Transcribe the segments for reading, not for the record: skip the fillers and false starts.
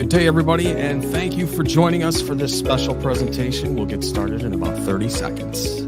Good day, everybody, and thank you for joining us for this special presentation. We'll get started in about 30 seconds.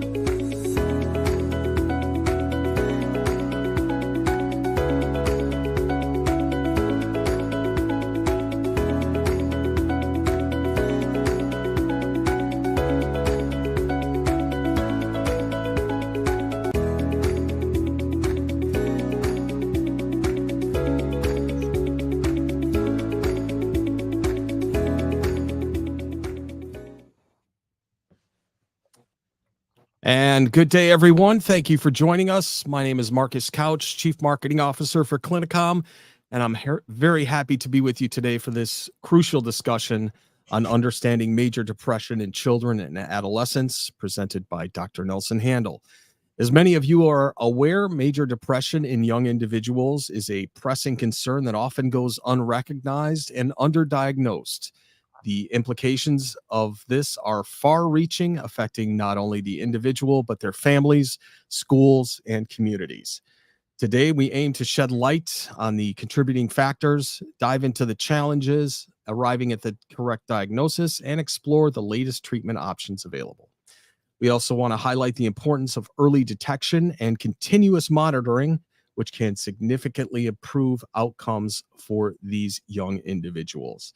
And good day, everyone. Thank you for joining us. My name is Marcus Couch, Chief Marketing Officer for Clinicom, and I'm very happy to be with you today for this crucial discussion on understanding major depression in children and adolescents, presented by Dr. Nelson Handal. As many of you are aware, major depression in young individuals is a pressing concern that often goes unrecognized and underdiagnosed. The implications of this are far-reaching, affecting not only the individual, but their families, schools, and communities. Today, we aim to shed light on the contributing factors, dive into the challenges, arriving at the correct diagnosis, and explore the latest treatment options available. We also want to highlight the importance of early detection and continuous monitoring, which can significantly improve outcomes for these young individuals.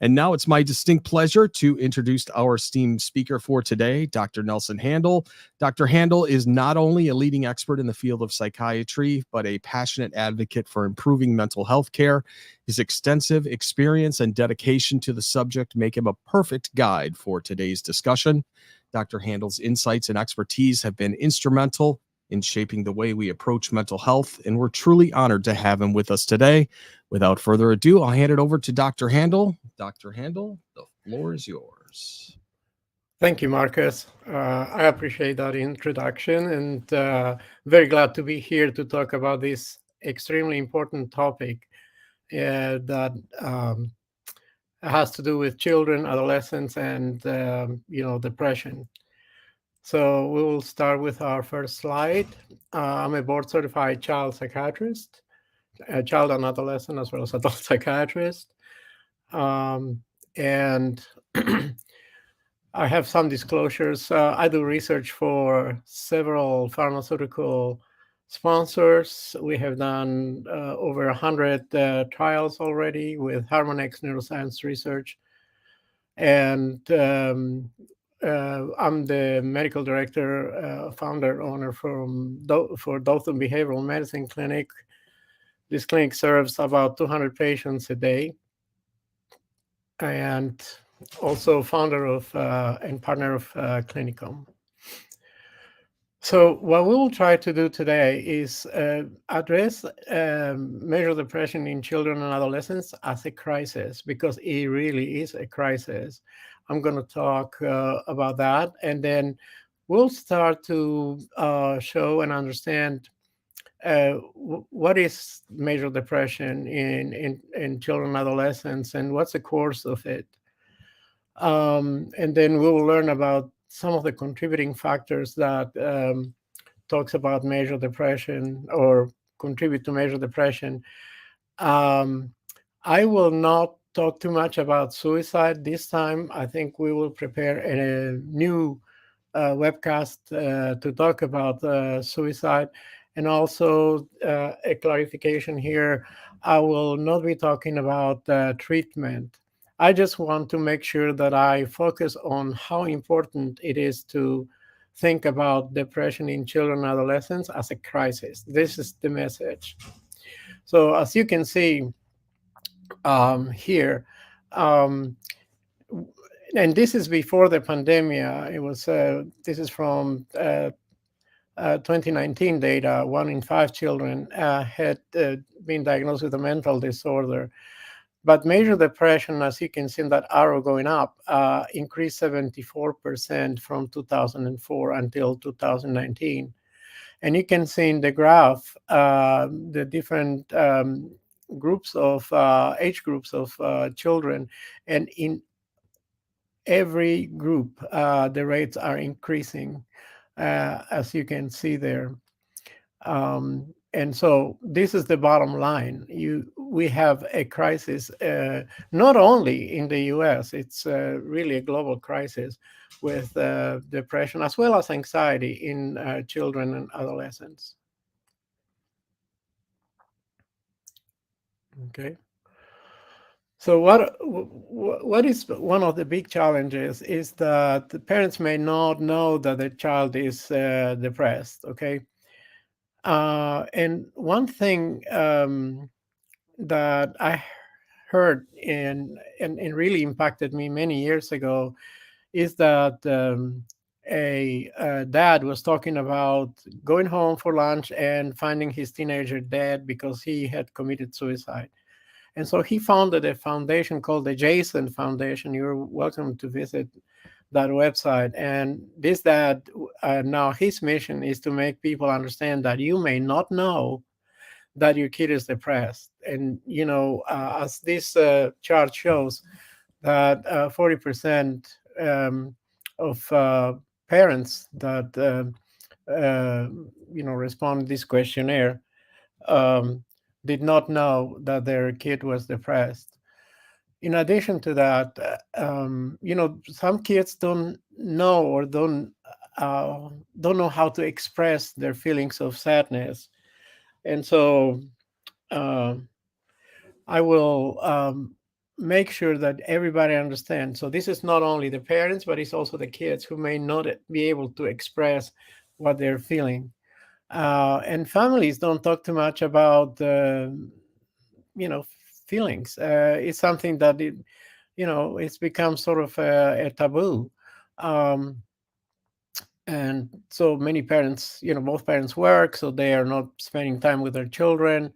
And now it's my distinct pleasure to introduce our esteemed speaker for today, Dr. Nelson Handal. Dr. Handal is not only a leading expert in the field of psychiatry, but a passionate advocate for improving mental health care. His extensive experience and dedication to the subject make him a perfect guide for today's discussion. Dr. Handal's insights and expertise have been instrumental in shaping the way we approach mental health, and we're truly honored to have him with us today. Without further ado, I'll hand it over to Dr. Handal. Dr. Handal, the floor is yours. Thank you, Marcus. I appreciate that introduction, and very glad to be here to talk about this extremely important topic that has to do with children, adolescents, and depression. So we will start with our first slide. I'm a board-certified child psychiatrist, a child and adolescent, as well as adult psychiatrist. And I have some disclosures. I do research for several pharmaceutical sponsors. We have done over 100 trials already with Harmonex Neuroscience Research. And I'm the medical director, founder, owner for Dothan Behavioral Medicine Clinic. This clinic serves about 200 patients a day, and also founder of and partner of Clinicom. So what we will try to do today is address major depression in children and adolescents as a crisis, because it really is a crisis. I'm going to talk about that, and then we'll start to show and understand what is major depression in children and adolescents, and what's the course of it. And then we will learn about some of the contributing factors that talks about major depression or contribute to major depression. I will not talk too much about suicide this time. I think we will prepare a new webcast to talk about suicide. And also a clarification here, I will not be talking about treatment. I just want to make sure that I focus on how important it is to think about depression in children and adolescents as a crisis. This is the message. So as you can see here, and this is before the pandemic. It was this is from 2019 data. 1 in 5 children had been diagnosed with a mental disorder. But major depression, as you can see in that arrow going up, increased 74% from 2004 until 2019. And you can see in the graph the different groups of age groups of children, and in every group the rates are increasing, as you can see there. And so this is the bottom line. We have a crisis, not only in the US, it's really a global crisis with depression as well as anxiety in children and adolescents. Okay. So what is one of the big challenges is that the parents may not know that the child is depressed. Okay. And one thing that I heard and really impacted me many years ago is that a dad was talking about going home for lunch and finding his teenager dead because he had committed suicide. And so he founded a foundation called the Jason Foundation. You're welcome to visit that website. And this dad, now his mission is to make people understand that you may not know that your kid is depressed. And, as this chart shows, that 40% of parents that, respond to this questionnaire did not know that their kid was depressed. In addition to that, some kids don't know or don't know how to express their feelings of sadness. And so I will make sure that everybody understands. So this is not only the parents, but it's also the kids who may not be able to express what they're feeling. And families don't talk too much about, feelings. It's something that it's become sort of a taboo. Um, and so many parents, both parents work, so they are not spending time with their children,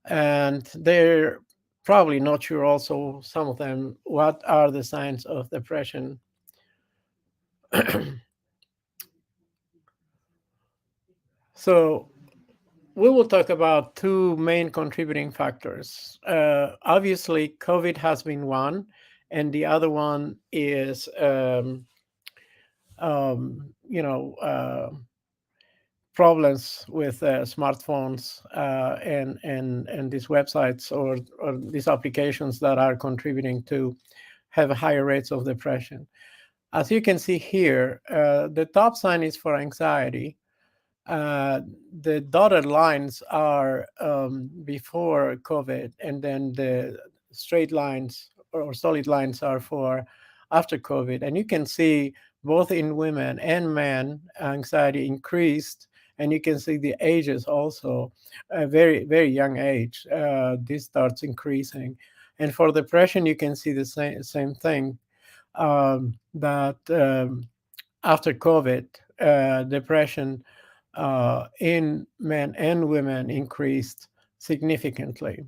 and they're probably not sure also, some of them, what are the signs of depression. So we will talk about two main contributing factors. Obviously, COVID has been one, and the other one is, you know, problems with smartphones and these websites or these applications that are contributing to have higher rates of depression. As you can see here, the top sign is for anxiety. The dotted lines are before COVID, and then the straight lines or solid lines are for after COVID. And you can see both in women and men, anxiety increased, and you can see the ages also, a very, very young age, this starts increasing. And for depression, you can see the same thing, that after COVID, depression in men and women increased significantly.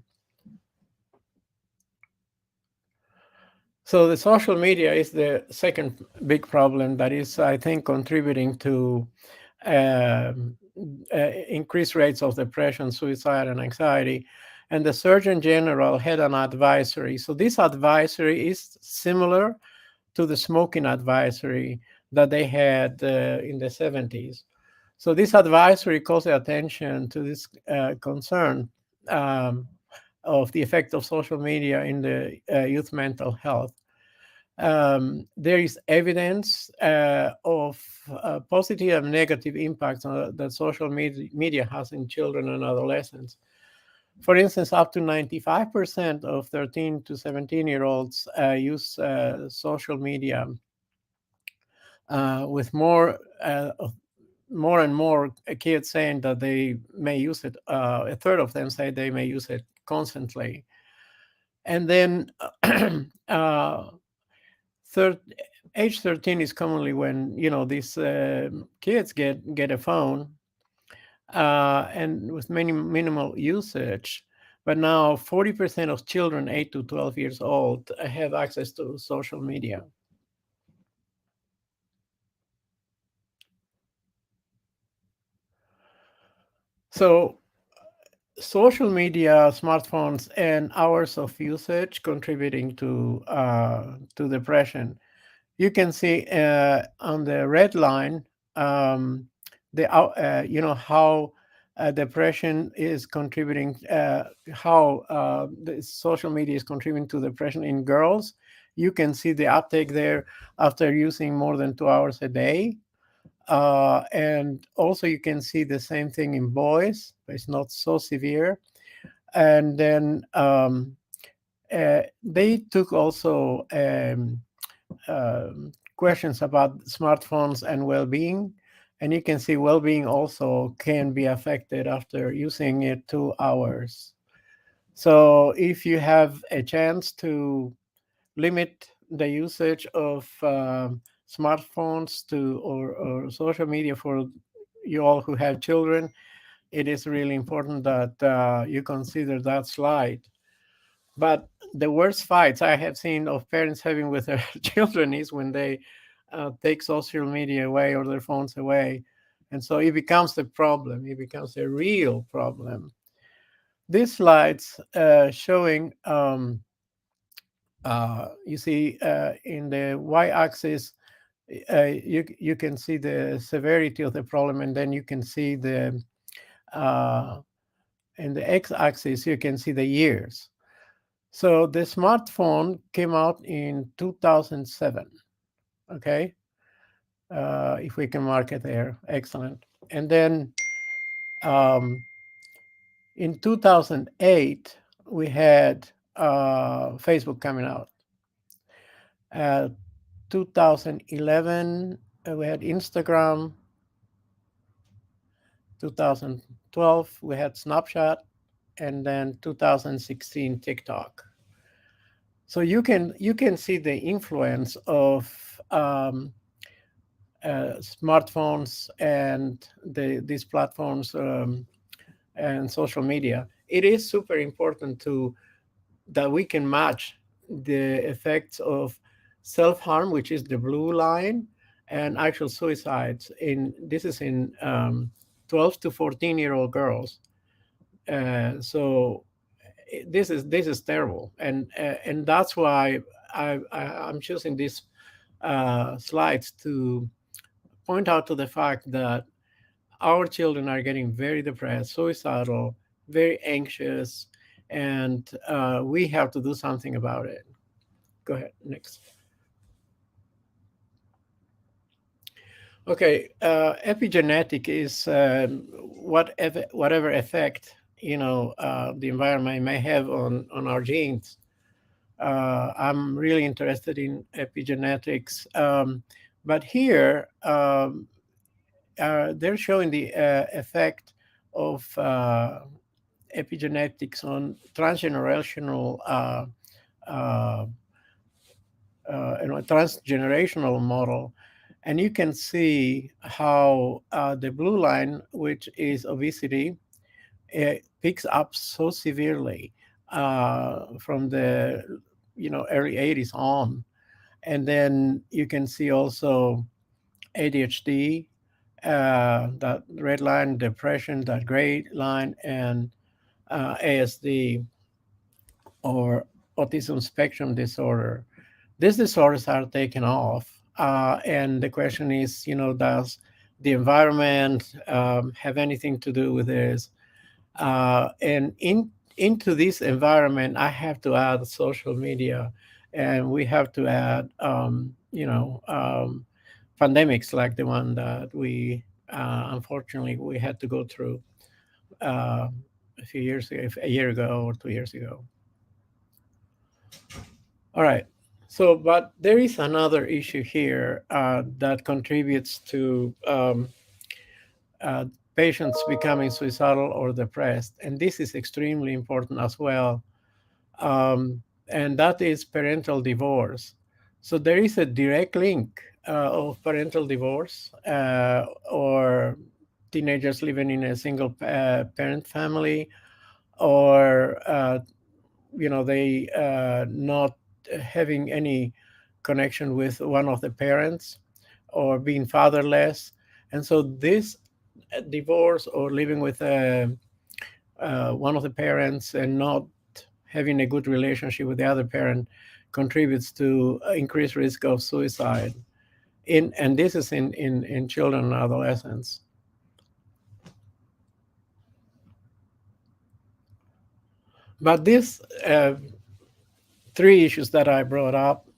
So the social media is the second big problem that is, I think, contributing to increased rates of depression, suicide, and anxiety. And the Surgeon General had an advisory. So this advisory is similar to the smoking advisory that they had in the 70s. So this advisory calls attention to this concern of the effect of social media in the youth mental health. There is evidence of positive and negative impacts that social media has in children and adolescents. For instance, up to 95% of 13 to 17-year-olds use social media, with more and more kids saying that they may use it. A third of them say they may use it constantly. And then age 13 is commonly when these kids get a phone, and with minimal usage. But now 40% of children 8 to 12 years old have access to social media. So social media, smartphones, and hours of usage contributing to depression. You can see on the red line, how depression is contributing, how the social media is contributing to depression in girls. You can see the uptake there after using more than 2 hours a day. And also you can see the same thing in boys, but it's not so severe. And then they took also questions about smartphones and well-being. And you can see well-being also can be affected after using it 2 hours. So if you have a chance to limit the usage of smartphones to or social media for you all who have children, it is really important that you consider that slide. But the worst fights I have seen of parents having with their children is when they take social media away or their phones away. And so it becomes a problem. It becomes a real problem. These slides showing, you see in the y-axis, you can see the severity of the problem, and then you can see the, in the x-axis, you can see the years. So the smartphone came out in 2007, okay? If we can mark it there, excellent. And then in 2008, we had Facebook coming out. 2011, we had Instagram. 2012, we had Snapchat. And then 2016, TikTok. So you can see the influence of smartphones and these platforms and social media. It is super important that we can match the effects of self-harm, which is the blue line, and actual suicides. This is in 12 to 14-year-old girls. So this is terrible, and that's why I'm choosing these slides to point out to the fact that our children are getting very depressed, suicidal, very anxious, and we have to do something about it. Go ahead, next. Okay, epigenetic is whatever effect the environment may have on our genes. I'm really interested in epigenetics, but here they're showing the effect of epigenetics on transgenerational transgenerational model. And you can see how the blue line, which is obesity, picks up so severely from the early 80s on. And then you can see also ADHD, that red line, depression, that gray line, and ASD, or autism spectrum disorder. These disorders are taken off. And the question is, does the environment have anything to do with this? And into this environment, I have to add social media, and we have to add, pandemics like the one that we, unfortunately, we had to go through a few years ago, a year ago or 2 years ago. All right. So, but there is another issue here that contributes to patients becoming suicidal or depressed. And this is extremely important as well. And that is parental divorce. So there is a direct link of parental divorce or teenagers living in a single parent family, or they not having any connection with one of the parents, or being fatherless. And so this divorce or living with one of the parents and not having a good relationship with the other parent contributes to increased risk of suicide. And this is in children and adolescents. But these three issues that I brought up,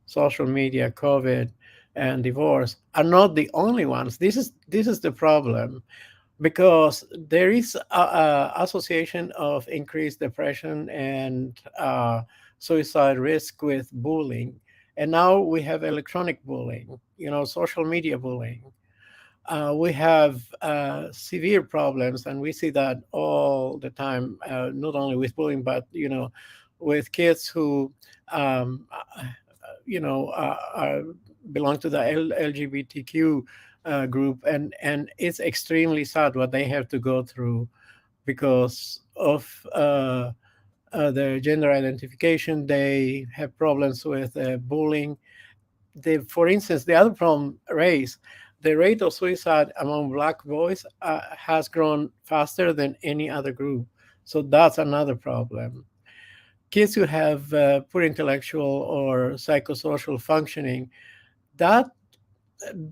social media, COVID, and divorce, are not the only ones. This is the problem, because there is a association of increased depression and suicide risk with bullying. And now we have electronic bullying, social media bullying. We have severe problems, and we see that all the time, not only with bullying, but with kids who um, uh, belong to the LGBTQ group, and it's extremely sad what they have to go through because of their gender identification. They have problems with bullying. For instance, the other problem, race. The rate of suicide among Black boys has grown faster than any other group. So that's another problem. Kids who have poor intellectual or psychosocial functioning, that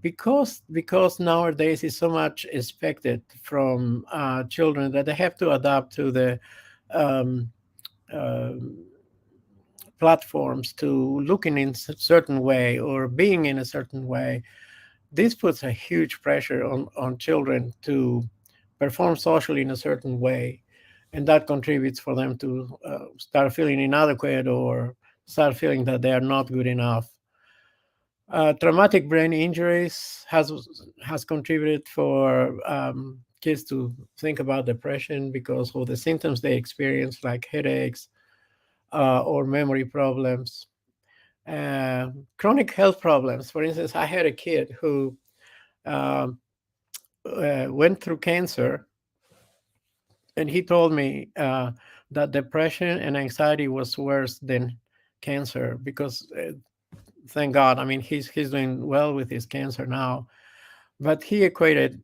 because nowadays is so much expected from children that they have to adapt to the um, uh, platforms, to looking in a certain way or being in a certain way. This puts a huge pressure on children to perform socially in a certain way, and that contributes for them to start feeling inadequate or start feeling that they are not good enough. Traumatic brain injuries has contributed for kids to think about depression because of the symptoms they experience, like headaches or memory problems. Chronic health problems. For instance, I had a kid who um, went through cancer, and he told me that depression and anxiety was worse than cancer because, thank God, I mean, he's doing well with his cancer now. But he equated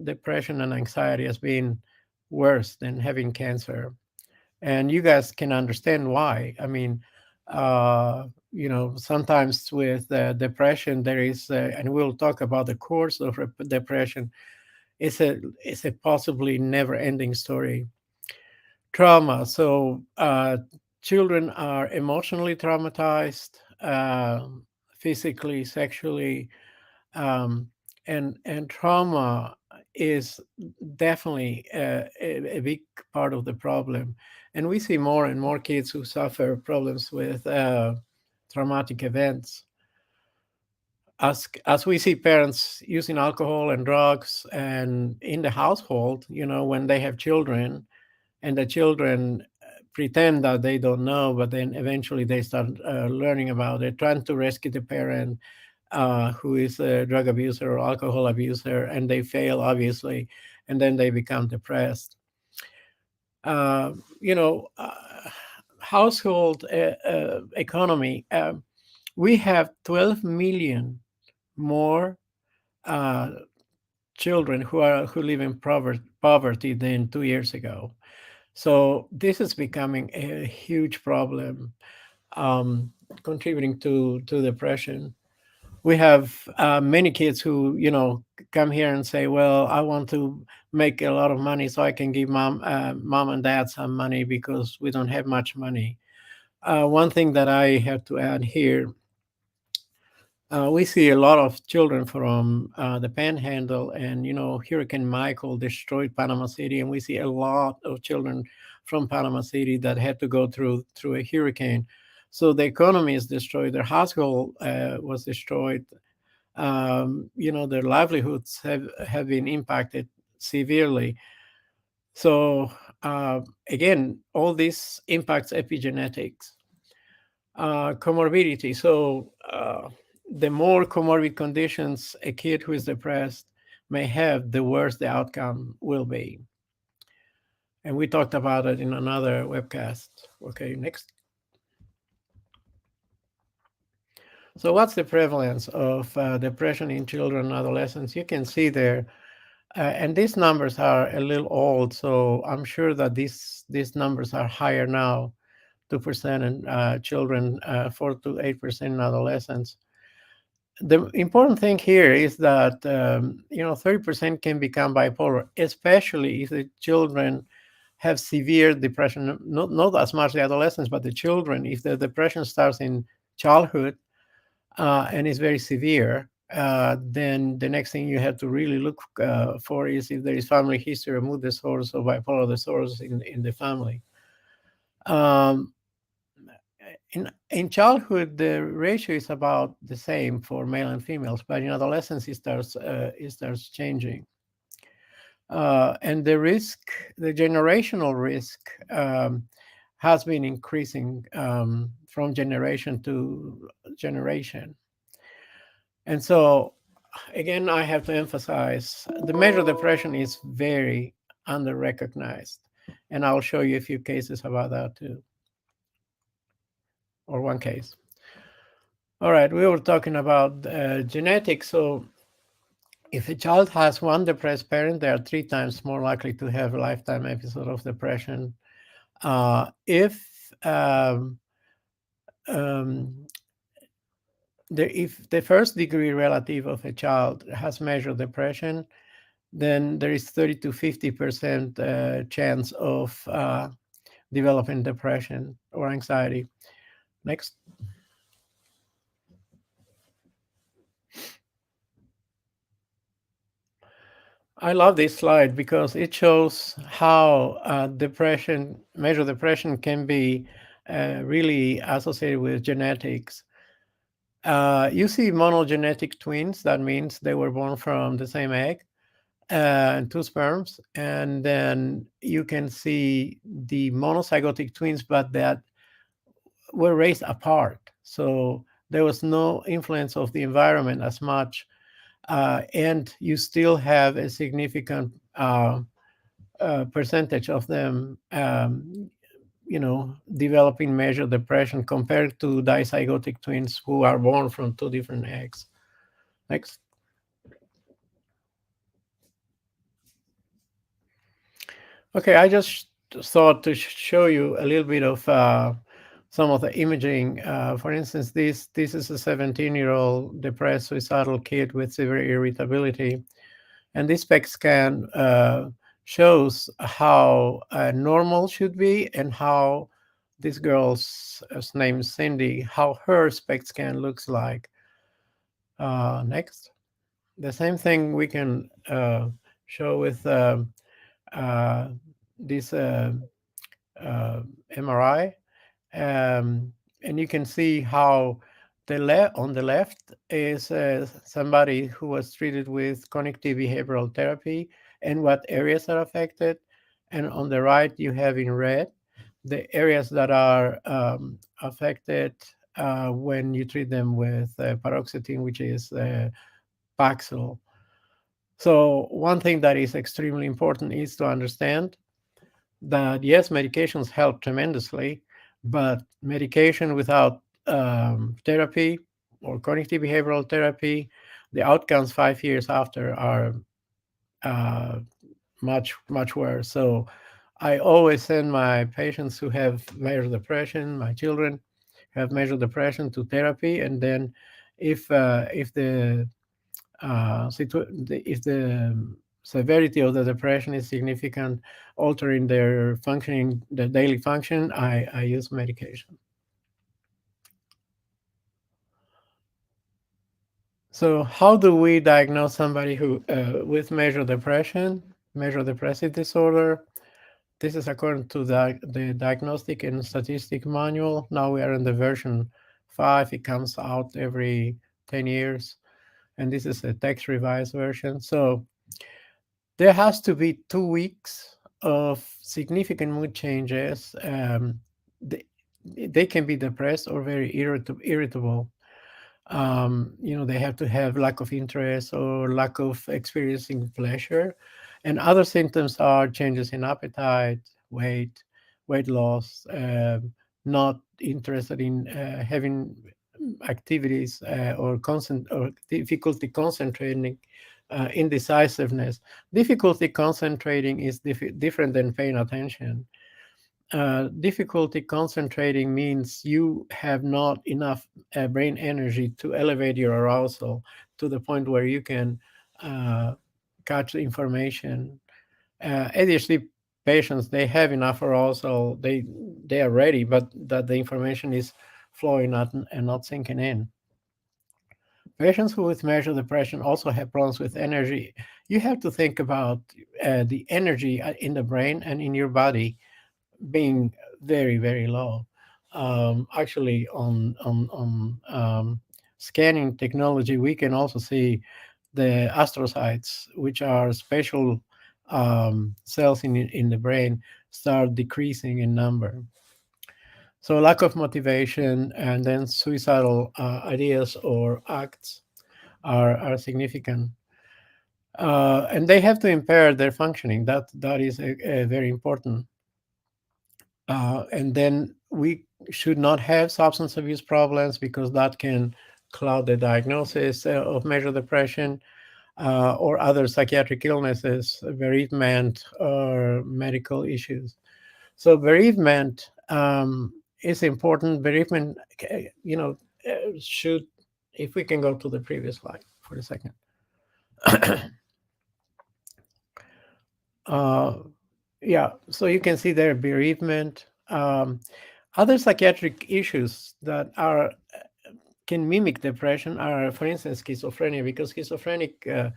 depression and anxiety as being worse than having cancer. And you guys can understand why. I mean, sometimes with depression, there is, and we'll talk about the course of depression, it's a possibly never-ending story. Trauma. So children are emotionally traumatized, physically, sexually, um, and trauma is definitely a big part of the problem. And we see more and more kids who suffer problems with traumatic events. As we see parents using alcohol and drugs and in the household, when they have children, and the children pretend that they don't know, but then eventually they start learning about it, trying to rescue the parent who is a drug abuser or alcohol abuser, and they fail, obviously, and then they become depressed. Uh, you know, uh, Household economy. We have 12 million more uh, children who live in poverty than 2 years ago. So this is becoming a huge problem, um, contributing to depression. We have many kids who come here and say, well, I want to make a lot of money so I can give mom and dad some money because we don't have much money. One thing that I have to add here, we see a lot of children from the Panhandle, and Hurricane Michael destroyed Panama City, and we see a lot of children from Panama City that had to go through a hurricane. So the economy is destroyed. Their household was destroyed. Their livelihoods have been impacted severely. So again, all this impacts epigenetics. Comorbidity. So the more comorbid conditions a kid who is depressed may have, the worse the outcome will be. And we talked about it in another webcast. Okay, next. So what's the prevalence of depression in children and adolescents? You can see there, and these numbers are a little old, so I'm sure that these numbers are higher now, 2% in children, 4 to 8% in adolescents. The important thing here is that 30% can become bipolar, especially if the children have severe depression, not as much the adolescents, but the children. If the depression starts in childhood and is very severe, then the next thing you have to really look for is if there is family history of mood disorders or bipolar disorders in the family. In childhood, the ratio is about the same for male and females, but in adolescence, it starts changing. And the risk, the generational risk, has been increasing from generation to generation. And so, again, I have to emphasize the major depression is very under-recognized. And I'll show you a few cases about that too, or one case. All right, we were talking about genetics. So if a child has one depressed parent, they are 3 times more likely to have a lifetime episode of depression. If the first degree relative of a child has measured depression, then there is 30 to 50% chance of developing depression or anxiety. Next. I love this slide because it shows how measured depression can be really associated with genetics. You see monogenetic twins, that means they were born from the same egg and 2 sperms. And then you can see the monozygotic twins, but that were raised apart. So there was no influence of the environment as much. And you still have a significant percentage of them, developing major depression compared to dizygotic twins who are born from 2 different eggs. Next. Okay, I just thought to show you a little bit of some of the imaging. For instance, this is a 17-year-old depressed suicidal kid with severe irritability. And this SPECT scan shows how normal should be and how this girl's name is Cindy, how her SPECT scan looks like. Next. The same thing we can show with this MRI. And you can see how on the left is somebody who was treated with cognitive behavioral therapy and what areas are affected. And on the right, you have in red the areas that are affected when you treat them with paroxetine, which is Paxil. So one thing that is extremely important is to understand that, yes, medications help tremendously, but medication without therapy or cognitive behavioral therapy, the outcomes 5 years after are much, much worse. So I always send my patients who have major depression, my children have major depression, to therapy. And then if the severity of the depression is significant, altering their functioning, their daily function, I use medication. So how do we diagnose somebody who with major depression, major depressive disorder? This is according to the Diagnostic and Statistic Manual. Now we are in the version 5. It comes out every 10 years. And this is a text revised version. So there has to be 2 weeks of significant mood changes. They can be depressed or very irritable. They have to have lack of interest or lack of experiencing pleasure. And other symptoms are changes in appetite, weight loss, not interested in having activities or difficulty concentrating, indecisiveness. Difficulty concentrating is different than paying attention. Difficulty concentrating means you have not enough brain energy to elevate your arousal to the point where you can catch the information. ADHD patients, they have enough arousal, they are ready, but that the information is flowing out and not sinking in. Patients who with major depression also have problems with energy. You have to think about the energy in the brain and in your body being very, very low. Actually, on scanning technology, we can also see the astrocytes, which are special cells in the brain, start decreasing in number. So lack of motivation and then suicidal ideas or acts are significant. And they have to impair their functioning. That is a very important. And then we should not have substance abuse problems because that can cloud the diagnosis of major depression or other psychiatric illnesses, bereavement, or medical issues. So bereavement is important. Bereavement, should, if we can go to the previous slide for a second. Yeah, so you can see there bereavement. Other psychiatric issues that can mimic depression are, for instance, schizophrenia, because schizophrenic, and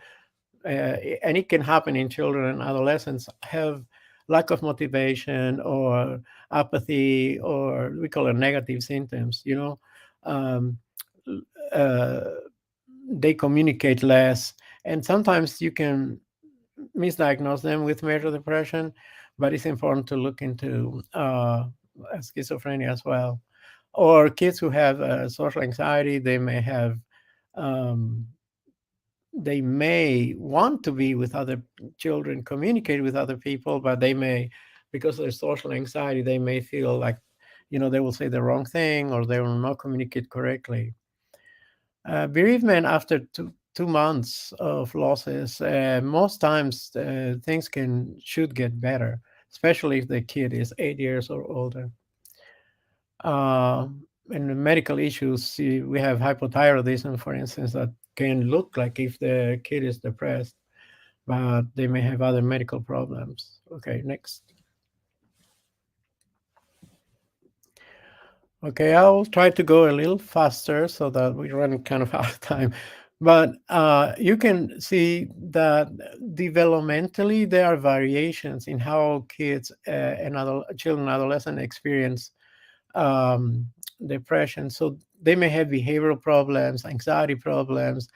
it can happen in children and adolescents, have lack of motivation or apathy, or we call it negative symptoms. Um, uh, they communicate less, and sometimes you can misdiagnose them with major depression, but it's important to look into schizophrenia as well. Or kids who have social anxiety, um, they may want to be with other children, communicate with other people, but they may, because of their social anxiety, they may feel like, they will say the wrong thing or they will not communicate correctly. Bereavement after 2 months of losses, most times things should get better, especially if the kid is 8 years or older. And the medical issues, we have hypothyroidism, for instance, that can look like if the kid is depressed, but they may have other medical problems. Okay, next. Okay, I'll try to go a little faster so that we run kind of out of time. But you can see that developmentally there are variations in how kids and children and adolescents experience um, depression. So they may have behavioral problems, anxiety problems,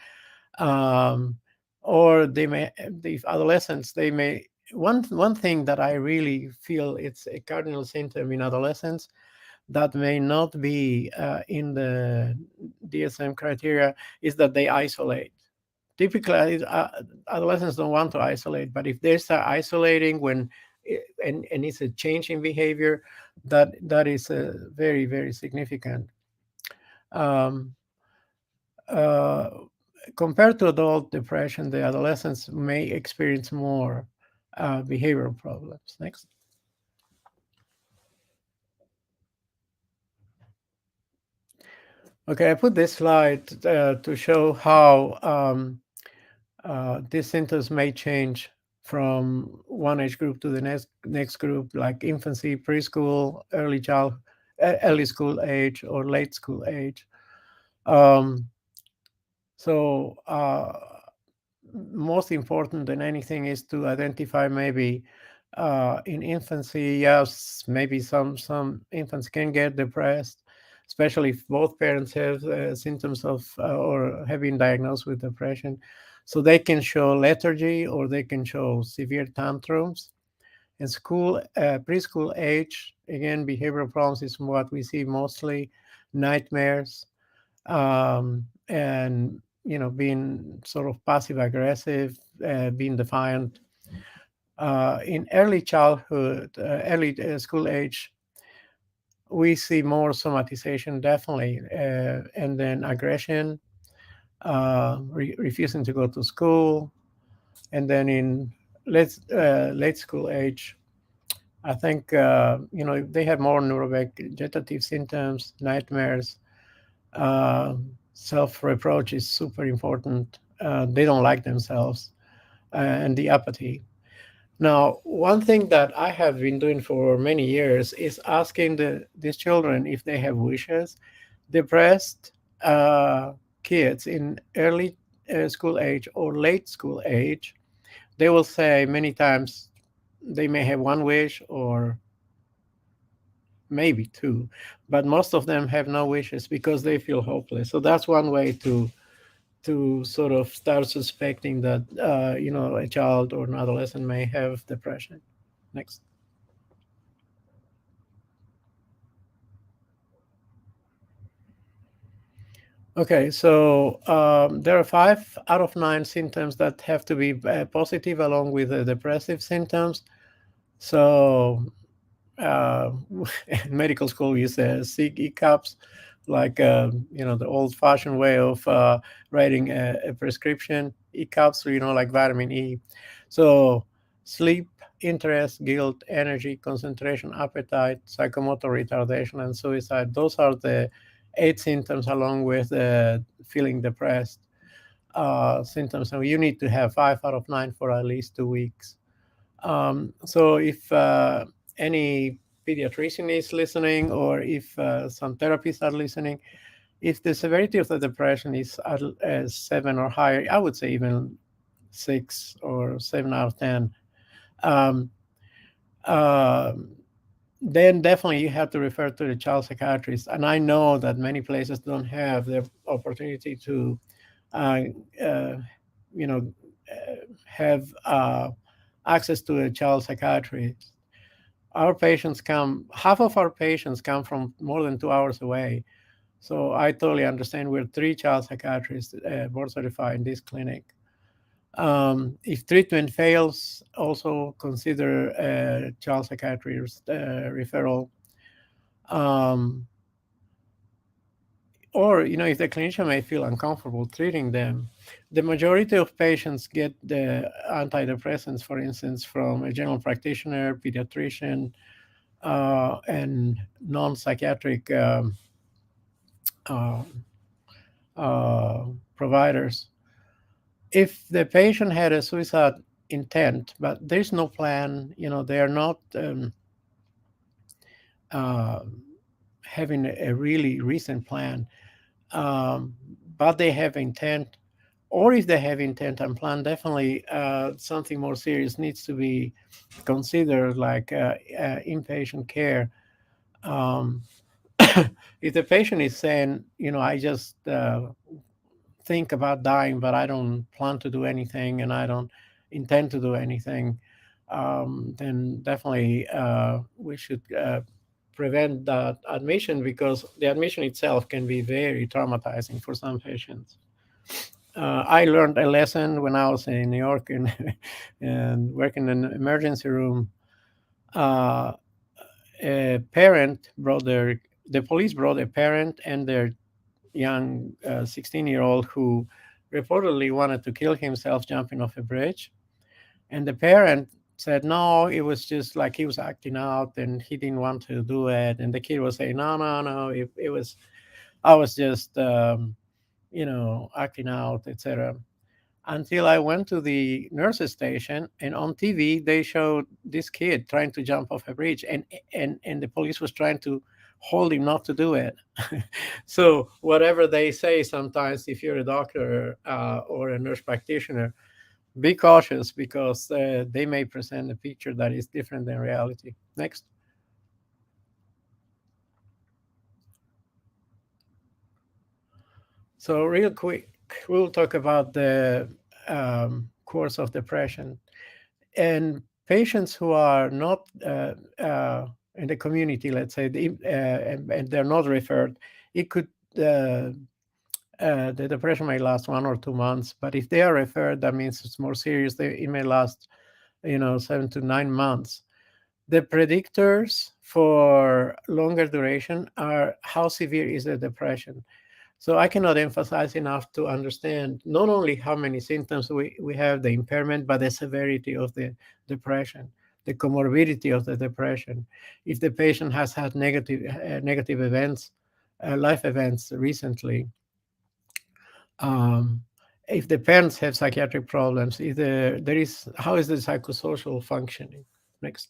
um, or if adolescents, they may. One thing that I really feel it's a cardinal symptom in adolescents that may not be in the DSM criteria is that they isolate. Typically, adolescents don't want to isolate, but if they start isolating and it's a change in behavior, that is very, very significant. Um, uh, Compared to adult depression, the adolescents may experience more behavioral problems. Next. Okay, I put this slide to show how these symptoms may change from one age group to the next group, like infancy, preschool, early school age, or late school age. Um, so most important than anything is to identify maybe in infancy, yes, maybe some infants can get depressed, especially if both parents have symptoms of or have been diagnosed with depression. So they can show lethargy or they can show severe tantrums. In preschool age, again, behavioral problems is what we see mostly, nightmares, and being sort of passive aggressive, being defiant. In early childhood, early school age, we see more somatization, definitely, and then aggression, refusing to go to school, and then in late school age, I think they have more neurovegetative symptoms, nightmares. Self-reproach is super important. They don't like themselves, and the apathy. Now, one thing that I have been doing for many years is asking these children if they have wishes. Depressed kids in early school age or late school age, they will say many times they may have one wish or maybe two, but most of them have no wishes because they feel hopeless. So that's one way to sort of start suspecting that a child or an adolescent may have depression. Next. Okay, so there are 5 out of 9 symptoms that have to be positive along with the depressive symptoms. So uh, in medical school, we use SIG ECAPS, like the old-fashioned way of writing a prescription. ECAPS, like vitamin E. So sleep, interest, guilt, energy, concentration, appetite, psychomotor retardation, and suicide. Those are the 8 symptoms, along with feeling depressed symptoms. And you need to have 5 out of 9 for at least 2 weeks. So if any pediatrician is listening, or if some therapists are listening, if the severity of the depression is 7 or higher, I would say even 6 or 7 out of 10, um, uh, then definitely you have to refer to the child psychiatrist. And I know that many places don't have the opportunity to, uh, uh, you know, have access to a child psychiatrist. Half of our patients come from more than 2 hours away. So I totally understand. We're 3 child psychiatrists board certified in this clinic. If treatment fails, also consider a child psychiatrist referral. Um, or, if the clinician may feel uncomfortable treating them. The majority of patients get the antidepressants, for instance, from a general practitioner, pediatrician, and non-psychiatric uh, providers. If the patient had a suicide intent, but there's no plan, they are not uh, having a really recent plan, but they have intent, or if they have intent and plan, definitely something more serious needs to be considered, like inpatient care. Um, if the patient is saying, I just think about dying, but I don't plan to do anything and I don't intend to do anything, then definitely we should prevent that admission, because the admission itself can be very traumatizing for some patients. I learned a lesson when I was in New York and working in an emergency room. Uh, a parent brought the police brought a parent and their young 16-year-old who reportedly wanted to kill himself jumping off a bridge. And the parent said, no, it was just like he was acting out and he didn't want to do it. And the kid was saying, no, no, no, I was just, acting out, etc. Until I went to the nurse's station, and on TV they showed this kid trying to jump off a bridge, and the police was trying to hold him not to do it. So whatever they say, sometimes if you're a doctor or a nurse practitioner, be cautious, because they may present a picture that is different than reality. Next. So real quick, we'll talk about the course of depression. And patients who are not in the community, let's say, and they're not referred, it could the depression may last 1 or 2 months. But if they are referred, that means it's more serious. It may last, 7 to 9 months. The predictors for longer duration are how severe is the depression. So I cannot emphasize enough to understand not only how many symptoms we have, the impairment, but the severity of the depression, the comorbidity of the depression. If the patient has had negative events, life events recently, um, if the parents have psychiatric problems, how is the psychosocial functioning? Next.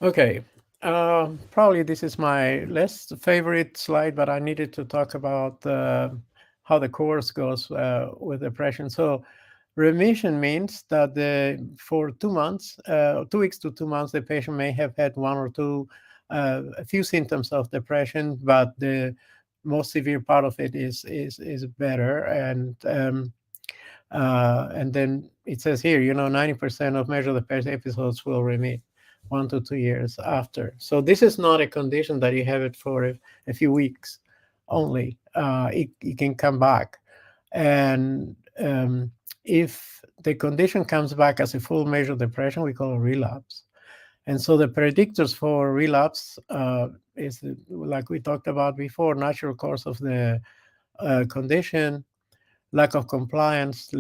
Okay. Probably this is my least favorite slide, but I needed to talk about how the course goes with depression. So remission means that for 2 months, 2 weeks to 2 months, the patient may have had one or two, a few symptoms of depression, but the most severe part of it is better. And then it says here, 90% of major depressive episodes will remit 1 to 2 years after. So this is not a condition that you have it for a few weeks only. It can come back. And if the condition comes back as a full major depression, we call it relapse. And so the predictors for relapse is, like we talked about before, natural course of the condition, lack of compliance.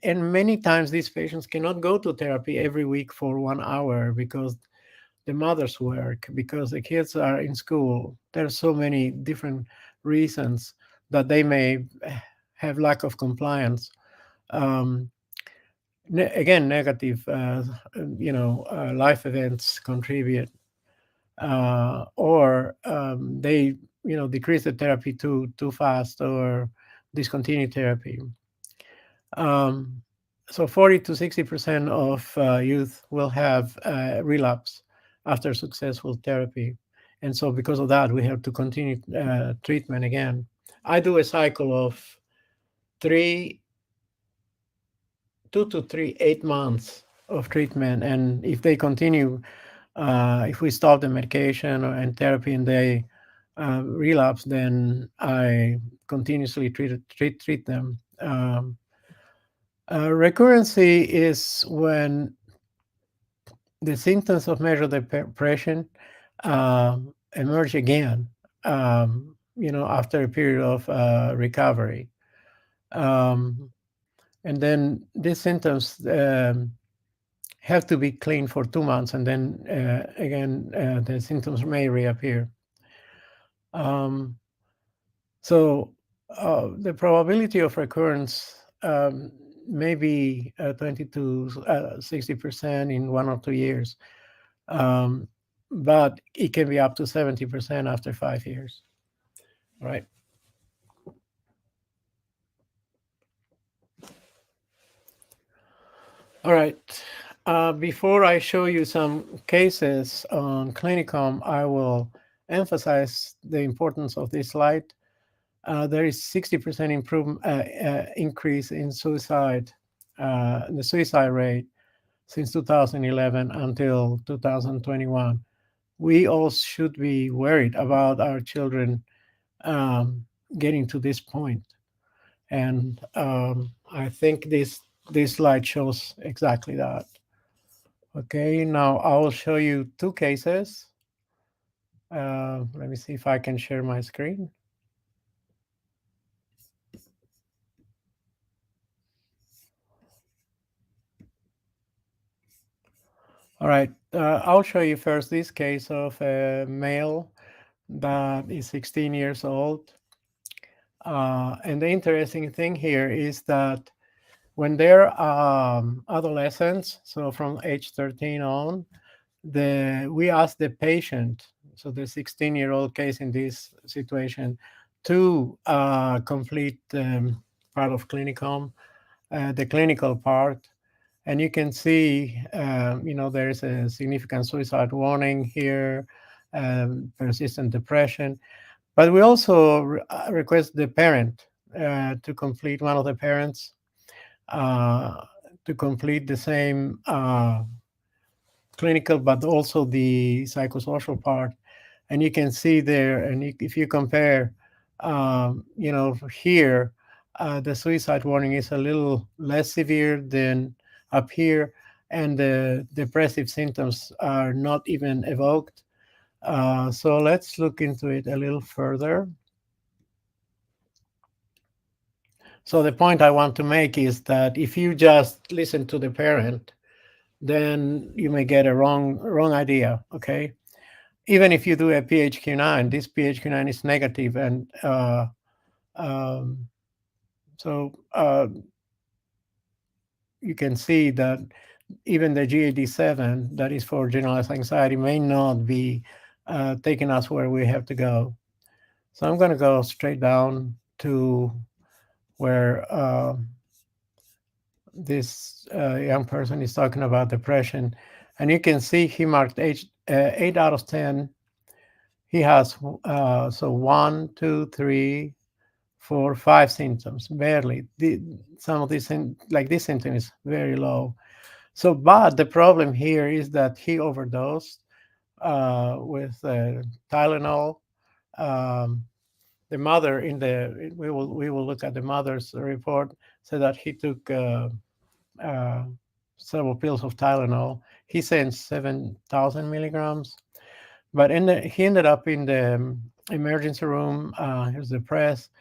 And many times these patients cannot go to therapy every week for 1 hour because the mothers work, because the kids are in school. There are so many different reasons that they may have lack of compliance. Again, negative, life events contribute, or they, decrease the therapy too fast or discontinue therapy. So 40 to 60% of youth will have relapse after successful therapy. And so because of that, we have to continue treatment again. I do a cycle of 2 to 8 months of treatment. And if they continue, if we stop the medication and therapy and they relapse, then I continuously treat them. Recurrency is when the symptoms of major depression emerge again, after a period of recovery. And then these symptoms have to be clean for 2 months, and then again, the symptoms may reappear. So the probability of recurrence may be 20 to 60% in 1 or 2 years, but it can be up to 70% after 5 years. All right. All right. Before I show you some cases on Clinicom, I will emphasize the importance of this slide. There is 60% increase in suicide, the suicide rate since 2011 until 2021. We all should be worried about our children getting to this point. And I think this slide shows exactly that. Okay, now I will show you 2 cases. Let me see if I can share my screen. All right, I'll show you first this case of a male that is 16 years old. And the interesting thing here is that when they're adolescents, so from age 13 on, we ask the patient, so the 16-year-old case in this situation, to complete part of Clinicom, the clinical part. And you can see, there's a significant suicide warning here, persistent depression. But we also request the parent to complete, one of the parents, to complete the same clinical, but also the psychosocial part. And you can see there, and if you compare, here, the suicide warning is a little less severe than up here, and the depressive symptoms are not even evoked. So let's look into it a little further. So the point I want to make is that if you just listen to the parent, then you may get a wrong idea, okay? even if you do a PHQ-9, this PHQ-9 is negative, and so you can see that even the GAD-7, that is for generalized anxiety, may not be taking us where we have to go. So I'm going to go straight down to where this young person is talking about depression. And you can see he marked 8 out of 10. He has, so 1, 2, 3, 4, 5 symptoms, barely. Some of these, like this symptom is very low. So, but the problem here is that he overdosed with Tylenol. The mother we will look at the mother's report, said that he took several pills of Tylenol. He said 7,000 milligrams, but he ended up in the emergency room. He was depressed,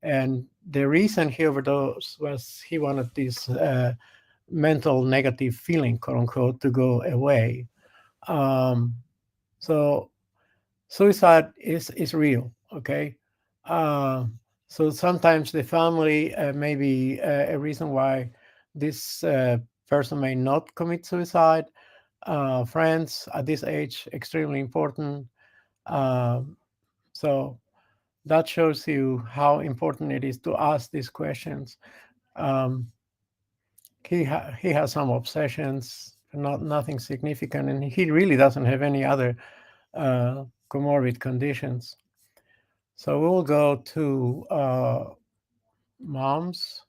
and the reason he overdosed was he wanted this mental negative feeling, quote unquote, to go away. So suicide is real, okay? So sometimes the family may be a reason why this person may not commit suicide. Friends at this age, extremely important. So that shows you how important it is to ask these questions. He has some obsessions, nothing significant, and he really doesn't have any other comorbid conditions. So we will go to moms.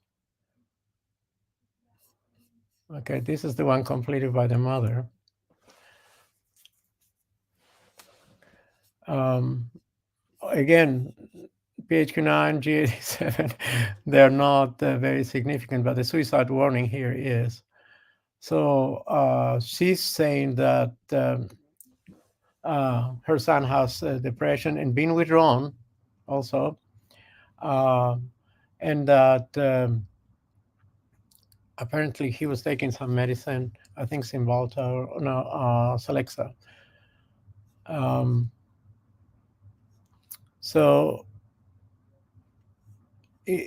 Okay, this is the one completed by the mother. Again, PHQ-9, GAD-7, they're not very significant, but the suicide warning here is. So she's saying that her son has depression and been withdrawn also, and that apparently he was taking some medicine, I think Cymbalta or no, Celexa. So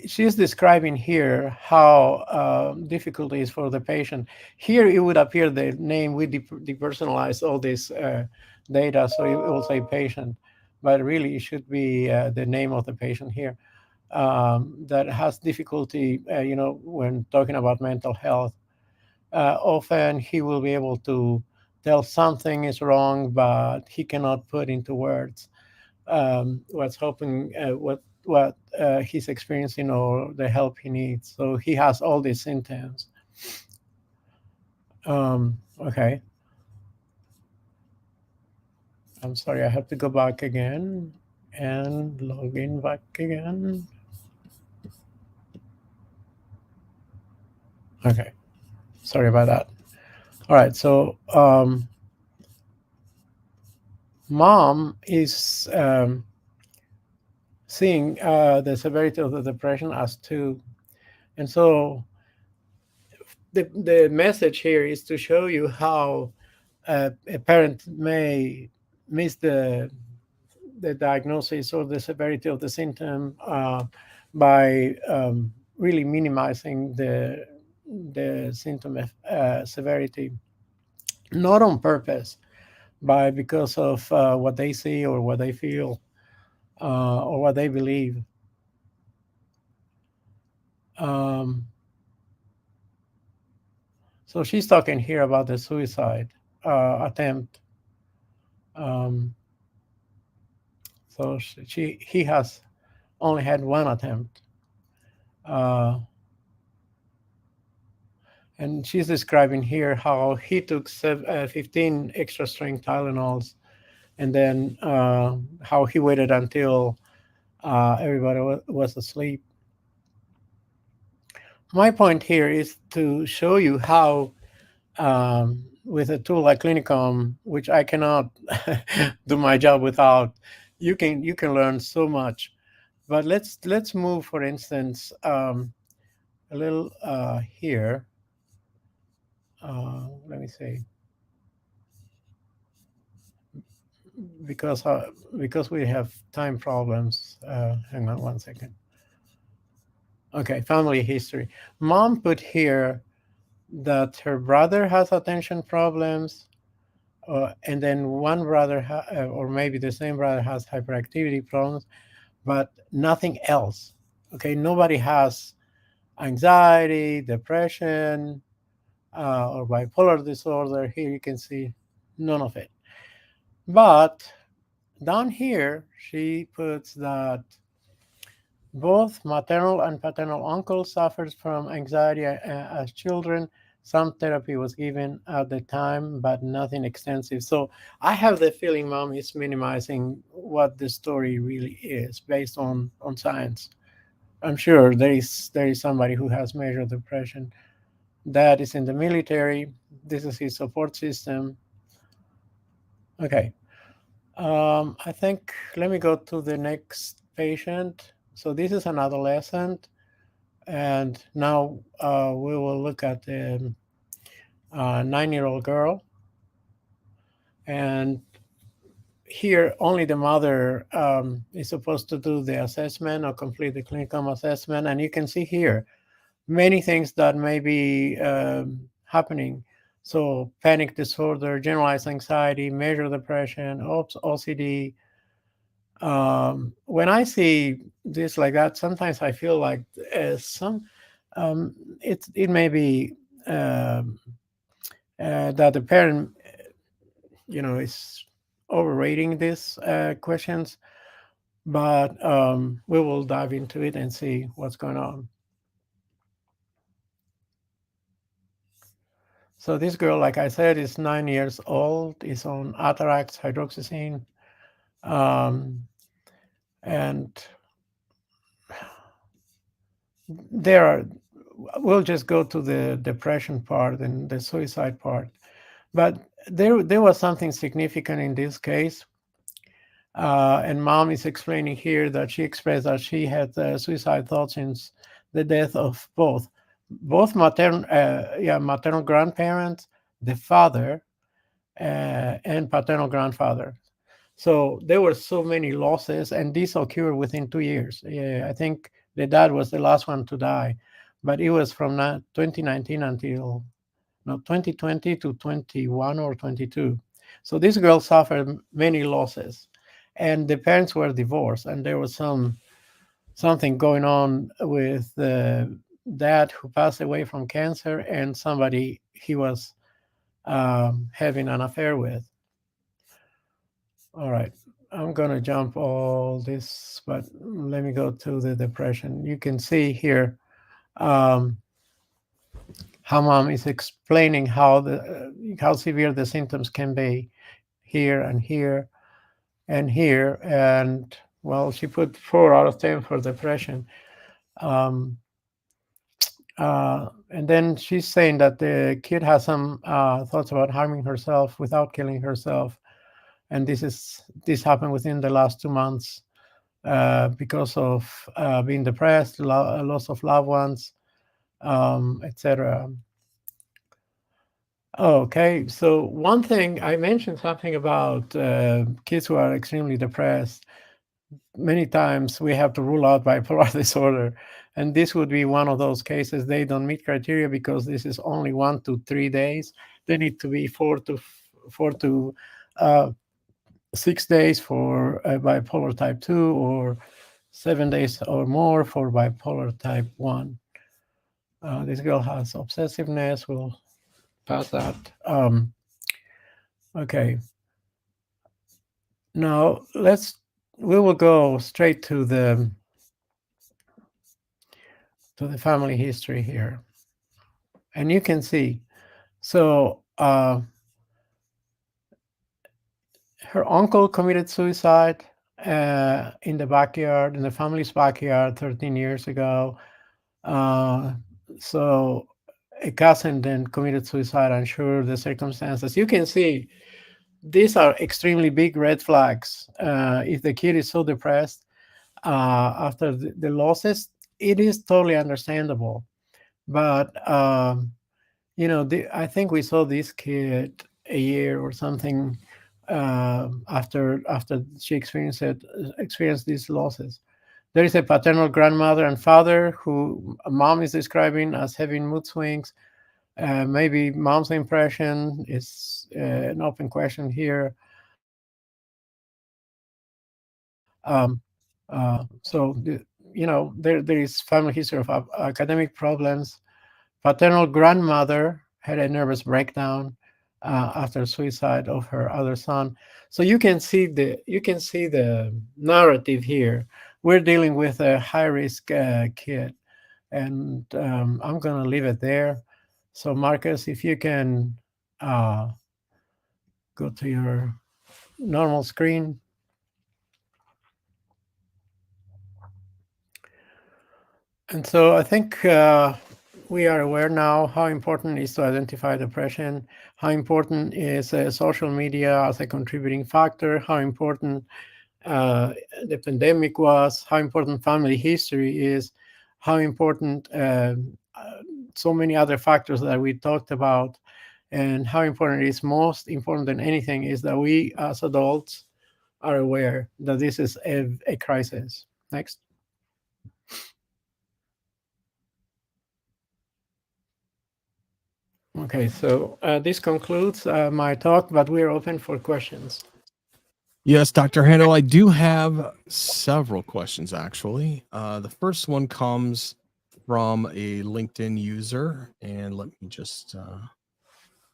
she's describing here how difficult it is for the patient. Here it would appear the name, we depersonalize all this data, so it will say patient, but really it should be the name of the patient here that has difficulty, when talking about mental health. Often he will be able to tell something is wrong, but he cannot put into words what's hoping, what he's experiencing or the help he needs. So he has all these symptoms. Okay. I'm sorry, I have to go back again and log in back again. Okay. Sorry about that. All right. So mom is seeing the severity of the depression as 2. And so the message here is to show you how a parent may miss the diagnosis or the severity of the symptom by really minimizing the symptom severity, not on purpose, but because of what they see or what they feel or what they believe. So she's talking here about the suicide attempt. So he has only had one attempt. And she's describing here how he took 15 extra strength Tylenols, and then how he waited until everybody was asleep. My point here is to show you how with a tool like Clinicom, which I cannot do my job without, you can learn so much. But let's move, for instance, a little here. Let me see. because we have time problems. Hang on one second. Okay, family history. Mom put here that her brother has attention problems, and then one brother, or maybe the same brother, has hyperactivity problems, but nothing else. Okay, nobody has anxiety, depression, or bipolar disorder. Here you can see none of it. But down here, she puts that both maternal and paternal uncles suffered from anxiety as children. Some therapy was given at the time, but nothing extensive. So I have the feeling mom is minimizing what the story really is based on science. I'm sure there is somebody who has major depression. Dad is in the military. This is his support system. Okay. I think let me go to the next patient. So this is an adolescent, and now we will look at the 9-year-old girl. And here, only the mother is supposed to do the assessment or complete the Clinicom assessment. And you can see here many things that may be happening. So panic disorder, generalized anxiety, major depression, OCD. When I see this like that, sometimes I feel like it may be that the parent, is overrating these questions, but we will dive into it and see what's going on. So this girl, like I said, is 9 years old, is on Atarax hydroxyzine. And we'll just go to the depression part and the suicide part. But there was something significant in this case. And mom is explaining here that she expressed that she had suicide thoughts since the death of both maternal grandparents, the father, and paternal grandfather. So there were so many losses, and this occurred within 2 years. I think the dad was the last one to die, but it was from 2019 until 2020 to 21 or 22. So this girl suffered many losses, and the parents were divorced, and there was something going on with the dad who passed away from cancer and somebody he was having an affair with. All right, I'm going to jump all this, but let me go to the depression. You can see here how mom is explaining how severe the symptoms can be here and here and here. And well, she put 4 out of 10 for depression. And then she's saying that the kid has some thoughts about harming herself without killing herself. And this happened within the last 2 months because of being depressed, loss of loved ones, etc. Okay, so one thing I mentioned something about kids who are extremely depressed. Many times we have to rule out bipolar disorder, and this would be one of those cases. They don't meet criteria because this is only 1 to 3 days. They need to be 4 to 6 days for bipolar type 2, or 7 days or more for bipolar type 1. This girl has obsessiveness. We'll pass that. Okay. Now we will go straight to the family history here, and you can see. So her uncle committed suicide in the family's backyard 13 years ago. So a cousin then committed suicide. I'm sure the circumstances. You can see these are extremely big red flags. If the kid is so depressed after the losses, it is totally understandable. But I think we saw this kid a year or something after she experienced these losses. There is a paternal grandmother and father who mom is describing as having mood swings. Maybe mom's impression is an open question here. There is family history of academic problems. Paternal grandmother had a nervous breakdown after suicide of her other son. So you can see the narrative here. We're dealing with a high risk kid, and I'm going to leave it there. So Marcus, if you can go to your normal screen. And so I think we are aware now how important it is to identify depression, how important is social media as a contributing factor, how important the pandemic was, how important family history is, how important so many other factors that we talked about, and how important it is, most important than anything, is that we as adults are aware that this is a crisis. Next. Okay, so this concludes my talk, but we're open for questions. Yes, Dr. Handal, I do have several questions actually. The first one comes from a LinkedIn user, and let me just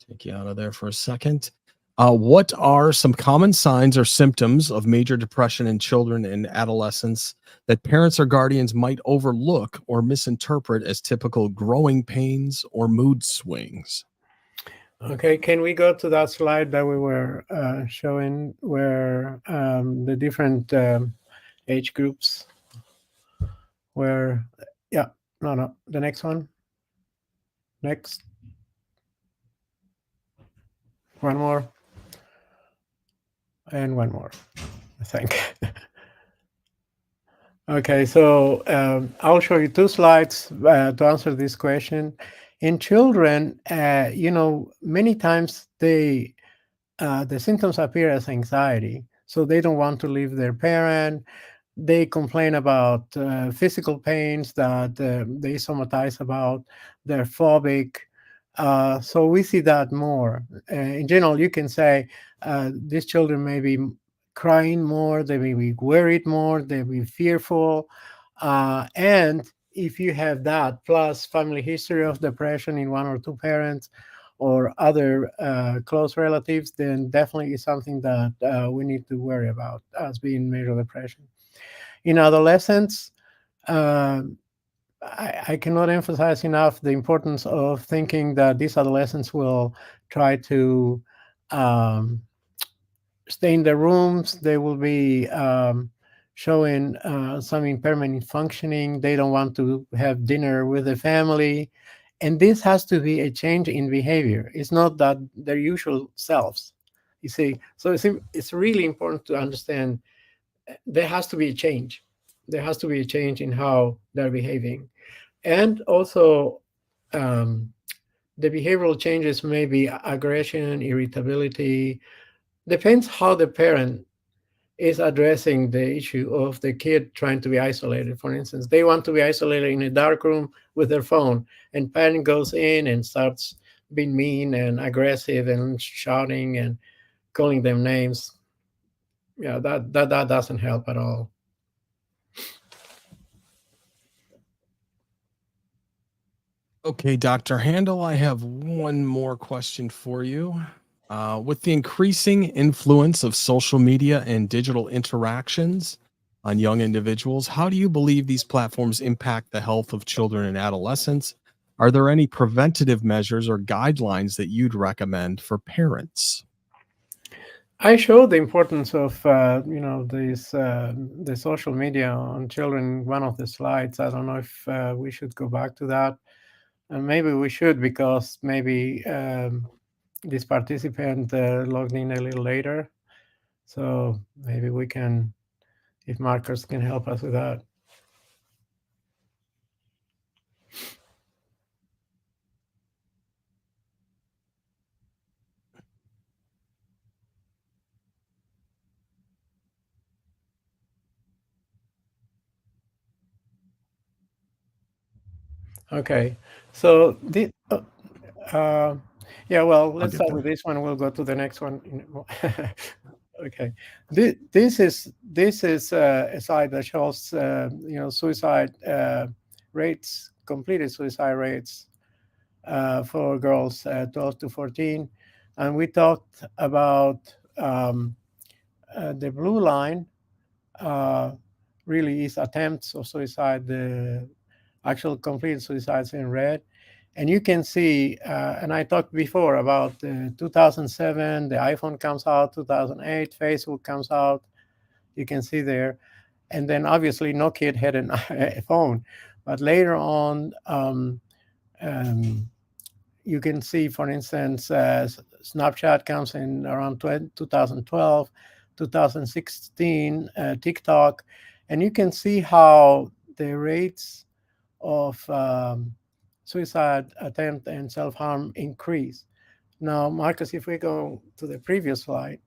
take you out of there for a second. What are some common signs or symptoms of major depression in children and adolescents that parents or guardians might overlook or misinterpret as typical growing pains or mood swings? Okay, can we go to that slide that we were showing where the different age groups where, yeah, no, the next one. Next. One more. And one more, I think. Okay, so I'll show you two slides to answer this question. In children, many times the symptoms appear as anxiety. So they don't want to leave their parent. They complain about physical pains that they somatize about. They're phobic. So we see that more. In general, you can say these children may be crying more, they may be worried more, they may be fearful. And if you have that, plus family history of depression in one or two parents or other close relatives, then definitely is something that we need to worry about as being major depression. In adolescents, I cannot emphasize enough the importance of thinking that these adolescents will try to stay in their rooms. They will be showing some impairment in functioning. They don't want to have dinner with the family. And this has to be a change in behavior. It's not that their usual selves, you see. So it's really important to understand there has to be a change. There has to be a change in how they're behaving. And also, the behavioral changes may be aggression, irritability. Depends how the parent is addressing the issue of the kid trying to be isolated. For instance, they want to be isolated in a dark room with their phone, and parent goes in and starts being mean and aggressive and shouting and calling them names. Yeah, that doesn't help at all. Okay, Dr. Handel, I have one more question for you. With the increasing influence of social media and digital interactions on young individuals, how do you believe these platforms impact the health of children and adolescents? Are there any preventative measures or guidelines that you'd recommend for parents? I showed the importance of the social media on children in one of the slides. I don't know if we should go back to that, and maybe we should, because maybe this participant logged in a little later. So maybe we can, if Marcus can help us with that. Okay. So yeah, well, I'll let's get start with there. this one. We'll go to the next one. Okay. This is a slide that shows suicide rates, completed suicide rates for girls 12 to 14, and we talked about the blue line uh, really is attempts of suicide. The actual completed suicides in red. And you can see, and I talked before about 2007, the iPhone comes out, 2008, Facebook comes out. You can see there. And then obviously no kid had a phone. But later on, um, you can see, for instance, Snapchat comes in around 2012, 2016, TikTok. And you can see how the rates of suicide attempt and self-harm increase. Now, Marcus, if we go to the previous slide,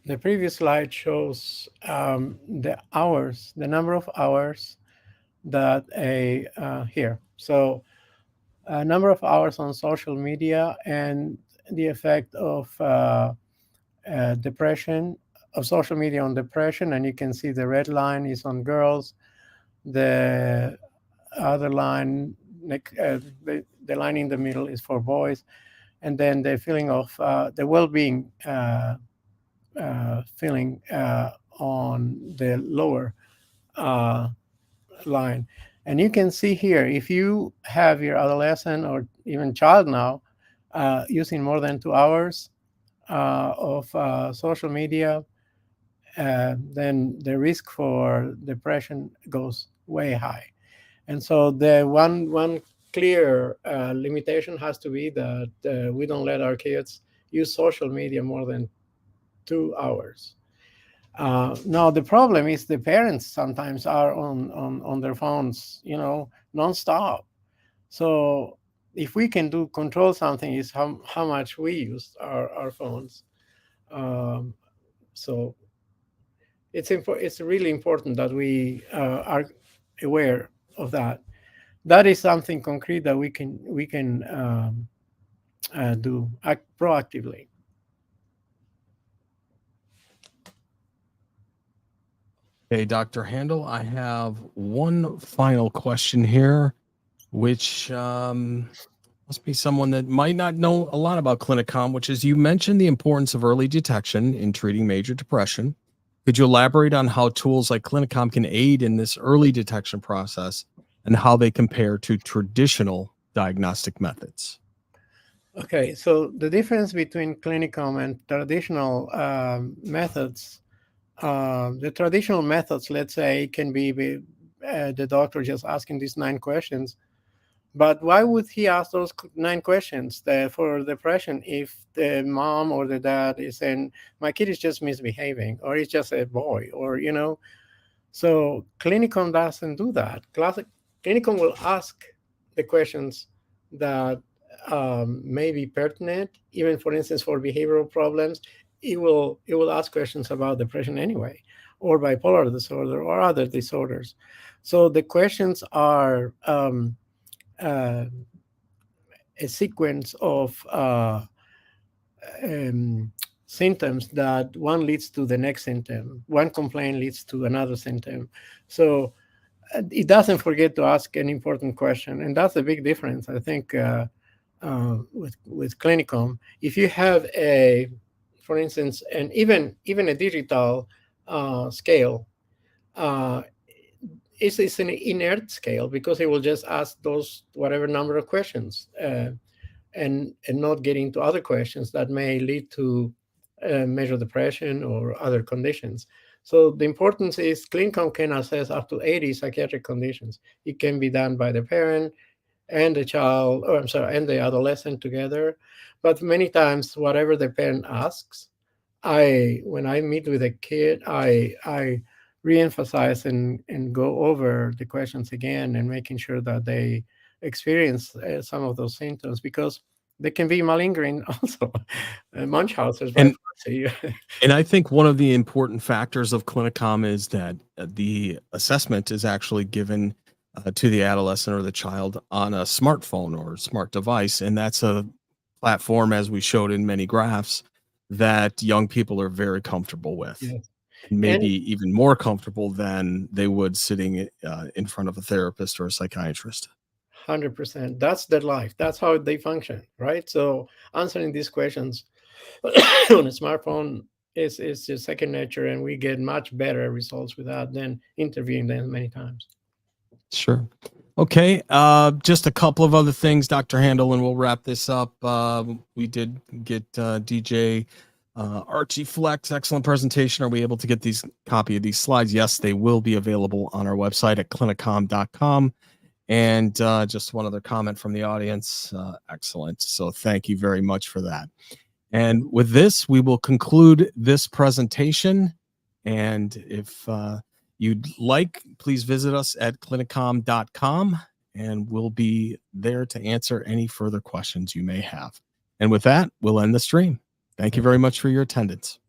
the previous slide shows the hours, the number of hours that here. So a number of hours on social media and the effect of depression, of social media on depression. And you can see the red line is on girls, the other line, the line in the middle is for boys, and then the feeling of the well-being feeling on the lower uh, line. And you can see here, if you have your adolescent or even child now using more than 2 hours of social media, then the risk for depression goes way high. And so the one clear limitation has to be that we don't let our kids use social media more than 2 hours. Now the problem is the parents sometimes are on their phones, nonstop. So if we can do control something is how much we use our phones. Um, so it's really important that we are aware of that. That is something concrete that we can do act proactively. Okay, Dr. Handel, I have one final question here, which must be someone that might not know a lot about Clinicom, which is you mentioned the importance of early detection in treating major depression. Could you elaborate on how tools like Clinicom can aid in this early detection process and how they compare to traditional diagnostic methods? Okay, so the difference between Clinicom and traditional methods, the traditional methods, let's say, can be the doctor just asking these 9 questions. But why would he ask those 9 questions for depression if the mom or the dad is saying, my kid is just misbehaving, or he's just a boy, or. So Clinicom doesn't do that. Clinicom will ask the questions that may be pertinent, even for instance for behavioral problems. It will ask questions about depression anyway, or bipolar disorder, or other disorders. So the questions are uh, a sequence of um, symptoms that one leads to the next symptom. One complaint leads to another symptom. So it doesn't forget to ask an important question, and that's a big difference, I think, with Clinicom. If you have for instance, and even a digital scale, uh, it's an inert scale because it will just ask those whatever number of questions. And not get into other questions that may lead to major depression or other conditions. So the importance is Clinicom can assess up to 80 psychiatric conditions. It can be done by the parent and the child, or I'm sorry, and the adolescent together. But many times, whatever the parent asks, when I meet with a kid, I reemphasize and go over the questions again and making sure that they experience some of those symptoms, because they can be malingering also. Munchausen's by And proxy. And I think one of the important factors of Clinicom is that the assessment is actually given to the adolescent or the child on a smartphone or smart device. And that's a platform, as we showed in many graphs, that young people are very comfortable with. Yes. Maybe even more comfortable than they would sitting in front of a therapist or a psychiatrist. 100%. That's their life. That's how they function, right? So answering these questions on a smartphone is just second nature, and we get much better results without then interviewing them many times. Sure. Okay. Just a couple of other things, Dr. Handal, and we'll wrap this up. We did get DJ Archie Flex, excellent presentation. Are we able to get these copy of these slides? Yes, they will be available on our website at clinicom.com. And just one other comment from the audience. Excellent. So thank you very much for that. And with this, we will conclude this presentation. And if you'd like, please visit us at clinicom.com, and we'll be there to answer any further questions you may have. And with that, we'll end the stream. Thank you very much for your attendance.